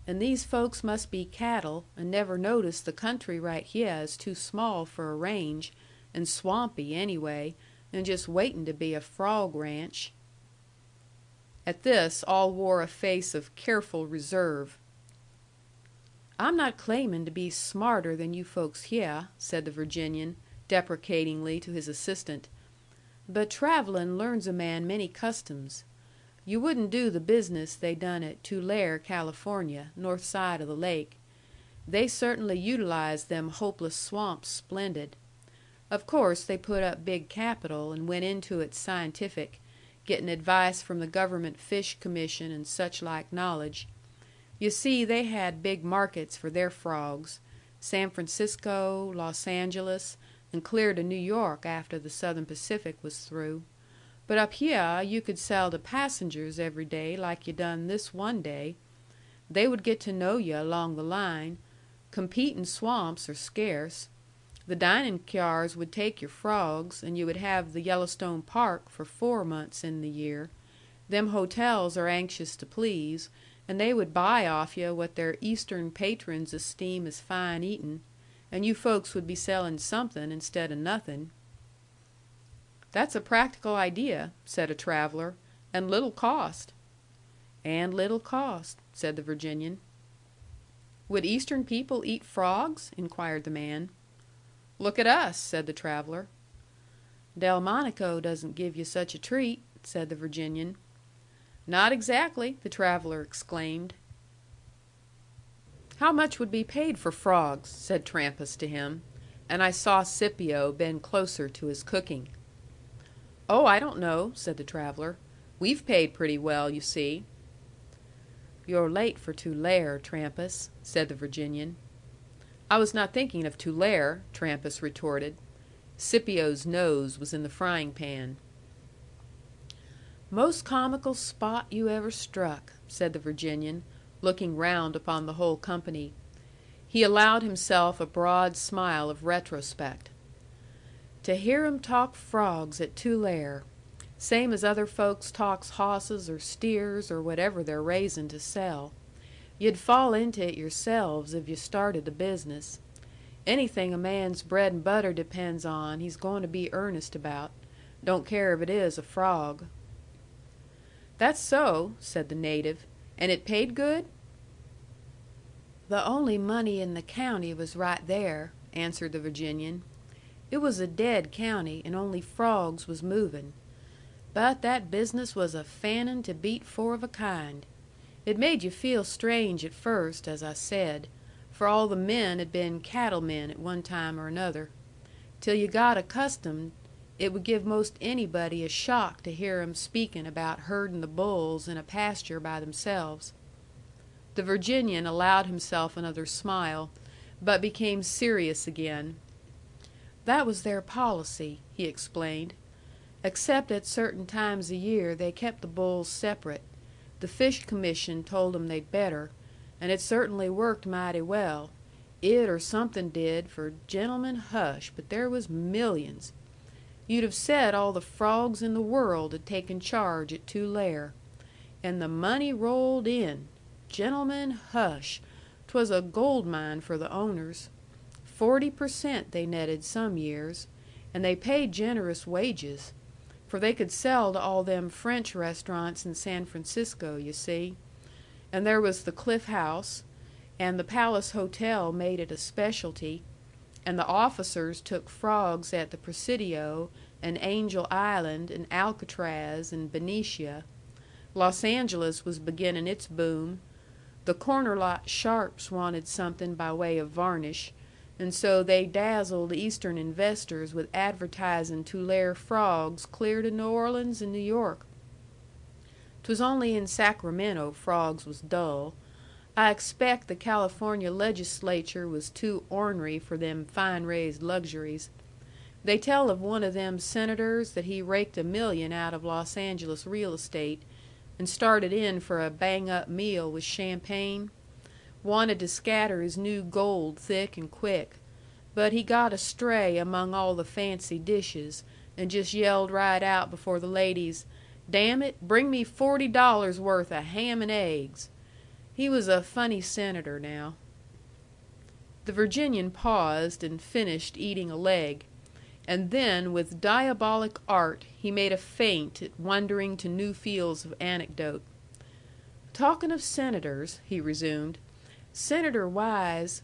And these folks must be cattle, and never notice the country right hyeh is too small for a range, and swampy anyway, and just waiting to be a frawg ranch." At this all wore a face of careful reserve. "I'm not claiming to be smarter than you folks hyeh," said the Virginian, deprecatingly to his assistant. "But travelling learns a man many customs. You wouldn't do the business they done at Tulare, California, north side of the lake. They certainly utilized them hopeless swamps splendid. Of course they put up big capital and went into it scientific, getting advice from the government fish commission and such like knowledge. You see, they had big markets for their frogs, San Francisco, Los Angeles, and clear to New York after the Southern Pacific was through. But up hyeh you could sell to passengers every day like you done this one day. They would get to know you along the line. Competin' swamps are scarce. The dining cyars would take your frogs, and you would have the Yellowstone Park for 4 months in the year. Them hotels are anxious to please, and they would buy off you what their Eastern patrons esteem as fine eatin', and you folks would be sellin' something instead of nothin'." "That's a practical idea," said a traveller, "and little cost." "And little cost," said the Virginian. "Would Eastern people eat frogs?" inquired the man. "Look at us," said the traveller. "Delmonico doesn't give you such a treat," said the Virginian. "Not exactly," the traveller exclaimed. "How much would be paid for frogs?" said Trampas to him; and I saw Scipio bend closer to his cooking. "Oh, I don't know," said the traveller. "We've paid pretty well, you see." "You're late for Tulare, Trampas," said the Virginian. "I was not thinking of Tulare," Trampas retorted. Scipio's nose was in the frying pan. "Most comical spot you ever struck," said the Virginian, looking round upon the whole company. He allowed himself a broad smile of retrospect. "To hear 'em talk frogs at Tulare. Same as other folks talks hosses or steers or whatever they're raisin' to sell. You'd fall into it yourselves if you started the business. Anything a man's bread and butter depends on he's goin' to be earnest about. Don't care if it is a frog." "That's so," said the native. "And it paid good?" "The only money in the county was right there," answered the Virginian. "It was a dead county, and only frogs was movin'. But that business was a fannin' to beat four of a kind. It made you feel strange at first, as I said, for all the men had been cattle men at one time or another. Till you got accustomed, it would give most anybody a shock to hear 'em speakin' about herdin' the bulls in a pasture by themselves." The Virginian allowed himself another smile, but became serious again. "That was their policy," he explained. "Except at certain times a year they kept the bulls separate. The fish commission told 'em they'd better. And it certainly worked mighty well. It or something did, for gentlemen, hush, but there was millions. You'd have said all the frogs in the world had taken charge at Tulare. And the money rolled in. Gentlemen, hush. 'Twas a gold mine for the owners. 40% they netted some years. And they paid generous wages. For they could sell to all them French restaurants in San Francisco, you see. And there was the Cliff House, and the Palace Hotel made it a specialty, and the officers took frogs at the Presidio and Angel Island and Alcatraz and Benicia. Los Angeles was beginning its boom. The corner lot sharps wanted something by way of varnish, and so they dazzled Eastern investors with advertisin' Tulare frogs clear to New Orleans and New York. 'Twas only in Sacramento frogs was dull. I expect the California legislature was too ornery for them fine raised luxuries. They tell of one of them senators that he raked $1 million out of Los Angeles real estate, and started in for a bang up meal with champagne. Wanted to scatter his new gold thick and quick. But he got astray among all the fancy dishes, and just yelled right out before the ladies, 'Damn it, bring me $40 worth of ham and eggs.' He was a funny senator now. The Virginian paused and finished eating a leg, and then with diabolic art he made a feint at wandering to new fields of anecdote. "Talking of senators," he resumed, "Senator Wise—"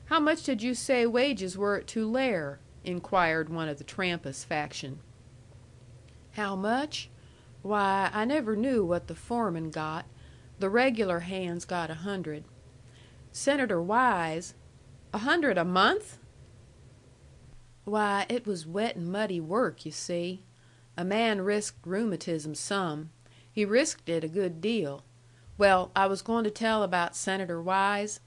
"How much did you say wages were at Tulare?" inquired one of the Trampas faction. "How much? Why, I never knew what the foreman got. The regular hands got 100. Senator Wise— 100 a month?" "Why, it was wet and muddy work, you see. A man risked rheumatism some. He risked it a good deal. Well, I was going to tell about Senator Wise.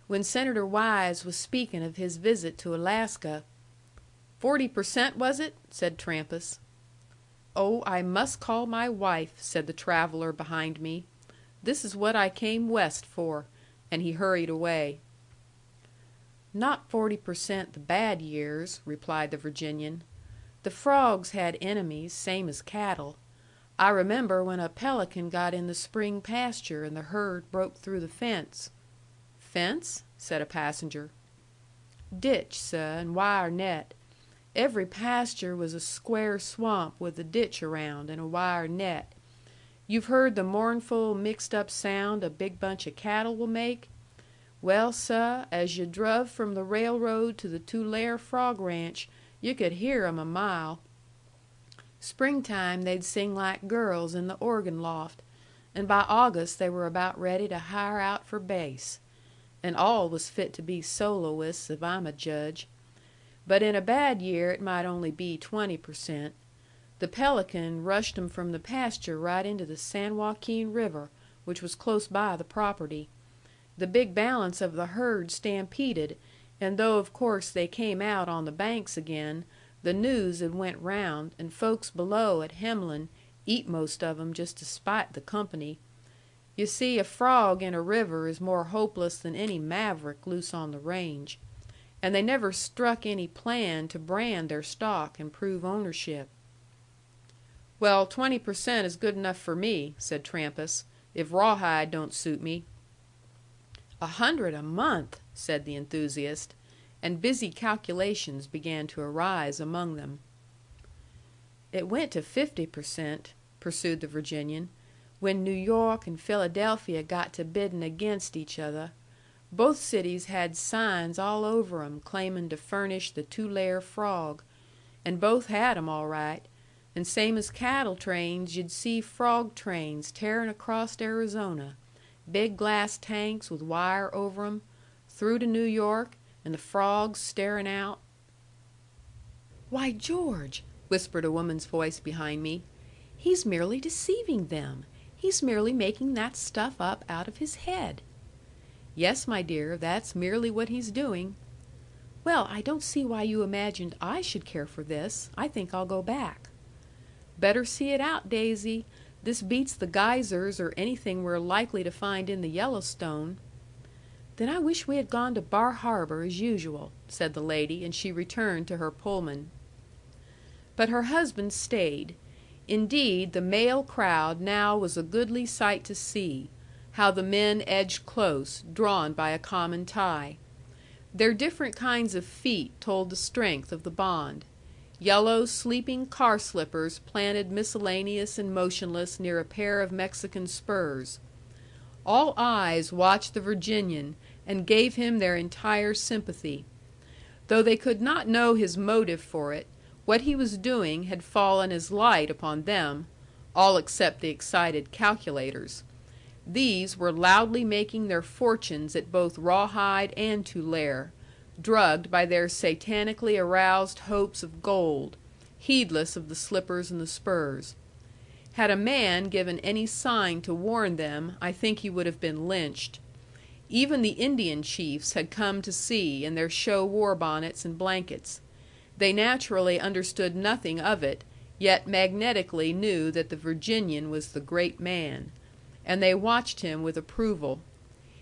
When Senator Wise was speaking of his visit to Alaska—" "40%, was it?" said Trampas. "Oh, I must call my wife," said the traveller behind me. "This is what I came West for." And he hurried away. "Not 40% the bad years," replied the Virginian. "The frogs had enemies, same as cattle. I remember when a pelican got in the spring pasture and the herd broke through the fence." "Fence?" said a passenger. "Ditch, seh, and wire net. Every pasture was a square swamp with a ditch around and a wire net. You've heard the mournful, mixed up sound a big bunch of cattle will make? Well, seh, as yu' druv from the railroad to the Tulare Frog Ranch, yu' could hear 'em a mile. Springtime they'd sing like girls in the organ loft, and by August they were about ready to hire out for bass. And all was fit to be soloists, if I'm a judge. But in a bad year it might only be 20%. The pelican rushed 'em from the pasture right into the San Joaquin River, which was close by the property. The big balance of the herd stampeded, and though of course they came out on the banks again, the news had went round, and folks below at Hemlen eat most of 'em just to spite the company. You see, a frog in a river is more hopeless than any maverick loose on the range. And they never struck any plan to brand their stock and prove ownership." "Well, 20% is good enough for me," said Trampas, "if Rawhide don't suit me." 100 a month!" said the enthusiast, and busy calculations began to arise among them. "It went to 50%," pursued the Virginian, "when New York and Philadelphia got to bidding against each other. Both cities had signs all over 'em claiming to furnish the Tulare frog. And both had 'em all right. And same as cattle trains, yu'd see frog trains tearing across Arizona. Big glass tanks with wire over 'em, through to New York, and the frogs staring out." "Why, George," whispered a woman's voice behind me, "he's merely deceiving them. He's merely making that stuff up out of his head." "Yes, my dear, that's merely what he's doing." "Well, I don't see why you imagined I should care for this. I think I'll go back." "Better see it out, Daisy. This beats the geysers or anything we're likely to find in the Yellowstone." "Then I wish we had gone to Bar Harbor as usual," said the lady, and she returned to her Pullman. But her husband stayed. Indeed, the male crowd now was a goodly sight to see, how the men edged close, drawn by a common tie. Their different kinds of feet told the strength of the bond. Yellow sleeping car slippers planted miscellaneous and motionless near a pair of Mexican spurs. All eyes watched the Virginian and gave him their entire sympathy. Though they could not know his motive for it, what he was doing had fallen as light upon them, all except the excited calculators. These were loudly making their fortunes at both Rawhide and Tulare, drugged by their satanically aroused hopes of gold, heedless of the slippers and the spurs. Had a man given any sign to warn them, I think he would have been lynched. Even the Indian chiefs had come to see in their show war bonnets and blankets. They naturally understood nothing of it, yet magnetically knew that the Virginian was the great man. And they watched him with approval.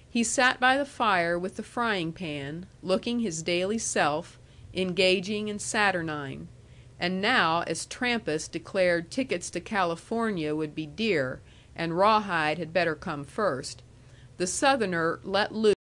He sat by the fire with the frying pan, looking his daily self, engaging and saturnine. And now, as Trampas declared tickets to California would be dear, and Rawhide had better come first, The Southerner let loose